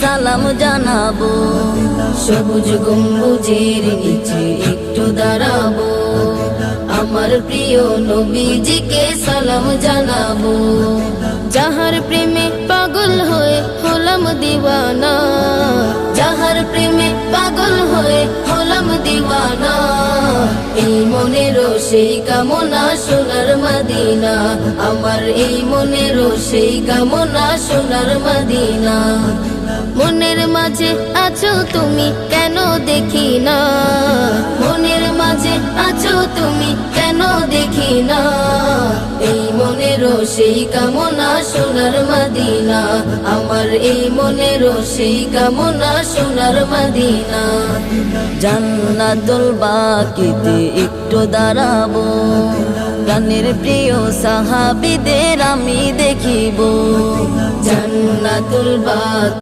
সালাম জানাবো, সবুজ গম্বুজের নিচে একটু দাঁড়াবো, আমার প্রিয় নবীজিকে সালাম জানাবো। যাহার প্রেমে পাগল হয়ে হলাম দিওয়ানা, যাহার প্রেমে পাগল হয়ে হলাম দিওয়ানা, এই মনেরও সেই কামনা সোনার মদিনা, আমার এই মনেরও সেই কামনা সোনার মদিনা। মনের মাঝে আছো তুমি কেন দেখি না, মনের মাঝে আছো তুমি কেন দেখি না, এই মনেরও সেই কামনা সোনার মদিনা, আমার এই মনেরও সেই কামনা সোনার মদিনা। জান্নাতুল বাকিতে একটু দাঁড়াবো, প্রাণের প্রিয় সাহাবীদের আমি দেখিব, জান্নাতুল বাকি।